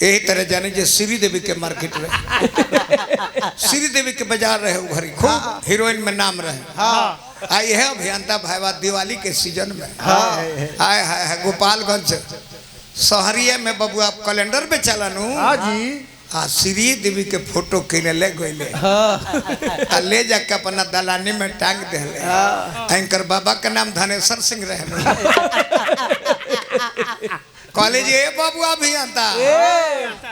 यही तरह जाने जे श्री देवी के मार्केट रहे श्री देवी के बाजार रहे वो घरी खूब हीरोइन में नाम रहे आई है अभियंता भाईवा दिवाली के सीजन में आए है गोपालगंज शहरिया में बबुआ कैलेंडर पे चलानू श्री देवी के फोटो किने ले गईले ले जाके अपना दलानी में टांग दे एंकर बाबा के नाम धनेश्वर सिंह रहे कॉलेज ये बाबुआ अभियंता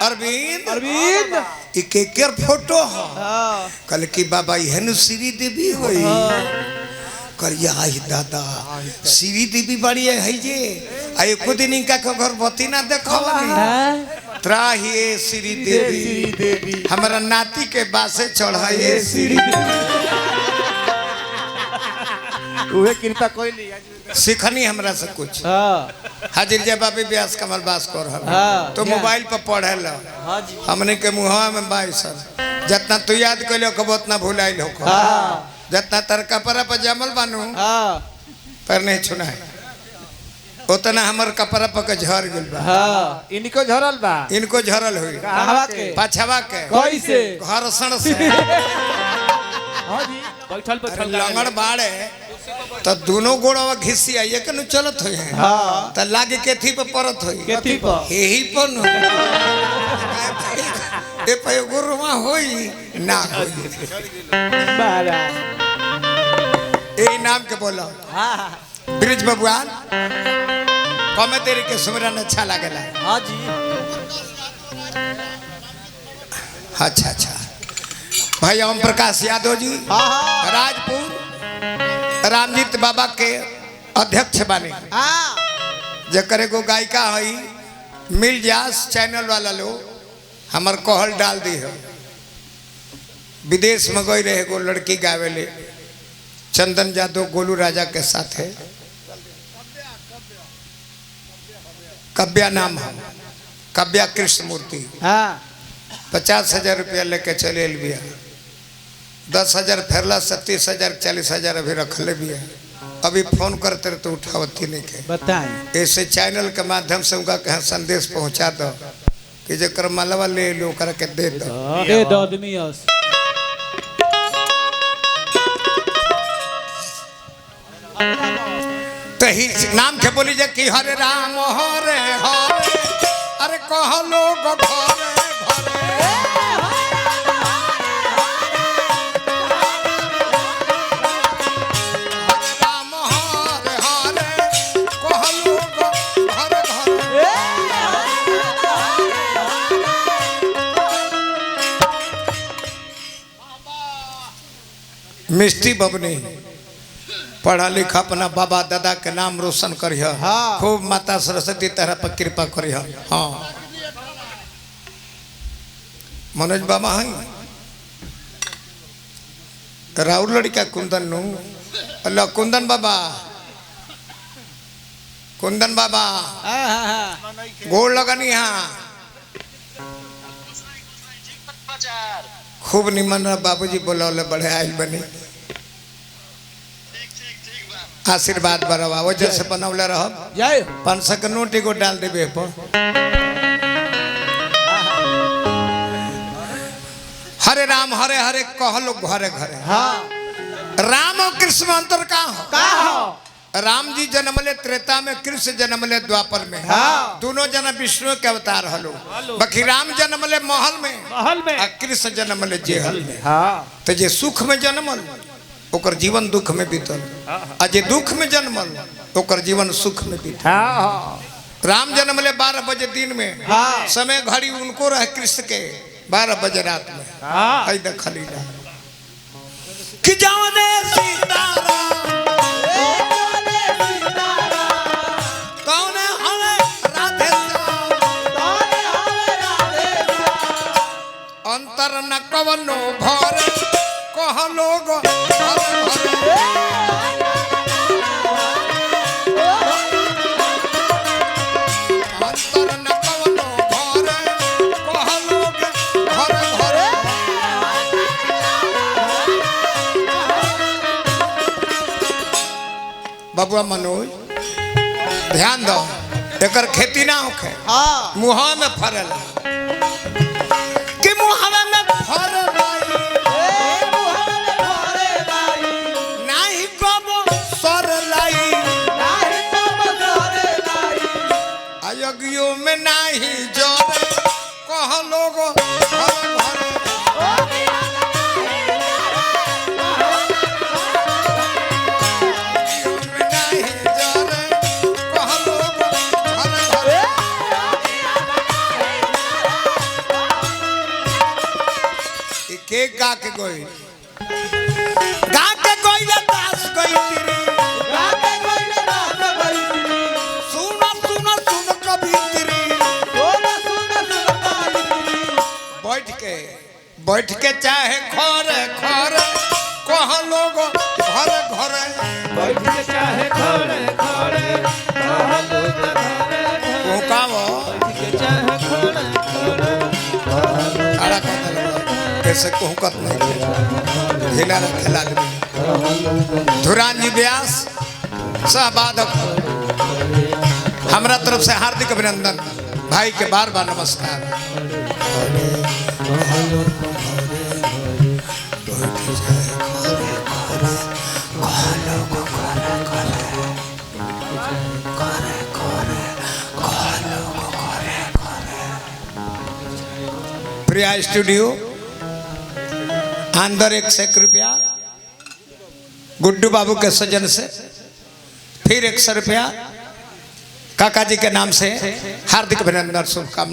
अरविंद अरविंद के फोटो हो कल की बाबा यहन श्री देवी होई करिया आई दादा श्री देवी बड़ी है जे आई को दिन इनका घर बती ना देखो त्राहिए श्री देवी हमारा नाती के बासे चढ़ाइए श्री उहे कृपा कोई नहीं सिखनी हमरा से कुछ हाजिर जवाबी व्यास कमल बास कर तो मोबाइल पर पढ़े लो हमने के मुहवा में बाई सर जितना तू याद कैलो कब उतना भुलाइल हो जितना तर कपड़ा पर जमल बानू पर नहीं छुना है उतना हमर कपड़ा पर के झर गेल बा इनको झरल बा इनको झरल हुई पाछवा के कैसे घर्षण से हां जी बैठल लंगड़ बाड़े तो दोनों गोड़वा घिसी आइए के न चलत होई है त लागे केथी पे परत होई केथी पर यही पर ए पे गुरुमा होई ना होई महाराज ए नाम के बोलो ब्रिज भगवान कमे तेरी के सुमरन अच्छा लागेला हां जी अच्छा अच्छा भाई ओम प्रकाश यादव जी राजपुर रामजीत बाबा के अध्यक्ष बने जकर एगो गायिका हई मिल जास चैनल वाला लोग हमार कहल डाल दी है विदेश में गई रहे एगो लड़की गावेले चंदन यादव गोलू राजा के साथ है कव्या नाम है कव्या कृष्ण मूर्ति 50,000 रुपया लेके चले लिया 10,000 फेरला 30,000 40,000 अभी रख ले भी है अभी फोन करते तो उठावती नहीं के बताएं ऐसे चैनल के माध्यम से उनका कहीं संदेश पहुंचा दो कि जकर मालवा ले लो कर के दे दो आदमी तो ही नाम के बोली जे कि हरे राम हरे हरे अरे कह लोग घरे मिष्टी बबनी पढ़ा लिखा अपना बाबा दादा के नाम रोशन करिह खूब माता सरस्वती तरह पर कृपा करिह हाँ मनोज बाबा है राउर लड़का कुंदन नु अल्लाह कुंदन बाबा गोड़ लगनी हाँ खूब निमन बाबूजी बोलौले बढ़े आयल बनी आशीर्वाद बरवा वजह से बनौले रह 500 के नोट एगो डाल देबे पर हरे राम हरे हरे कहलो घरे घरे राम और कृष्ण में अंतर का हो राम जी जन्मले त्रेता में कृष्ण जन्मले द्वापर में दोनों जना विष्णु के अवतार हलो बाकी राम जन्मले महल में और कृष्ण जन्मले जेहल में तो जे सुख में जन्मल ओकर जीवन दुख में बीतल आ जे दुख में जन्मल ओकर जीवन सुख में बीतल राम जन्मले 12 बजे दिन में समय घड़ी उनको रहे कृष्ण के 12 बजे रात में आई देखली कि जाने सीताराम कौन हवे राधे अंतर न कवनो भर कह लोग अंतर न कवनो भर कह लोग घर घर बबुआ मनोज ध्यान दो एकर खेती ना होखे मुहा में फरेला लोग घरे घरे नहीं जाने कह लोग घरे घरे ई के गा के गई ले दास गई तेरी सुन सुन सुन कभी तेरी बैठ के चाहे घरे घरे कह लोग घरे घरे बैठ के चाहे खड़े खड़े वो कावो खड़ा कर कैसे कोहकत नहीं हिला खिला दे धुरान जी व्यास सहबाधक हमरा तरफ से हार्दिक अभिनंदन भाई के बार बार नमस्कार प्रिया स्टूडियो अंदर 100 रुपया गुड्डू बाबू के सज्जन से फिर 100 रुपया काका जी के नाम से हार्दिक अभिनंदन शुभकामनाएं।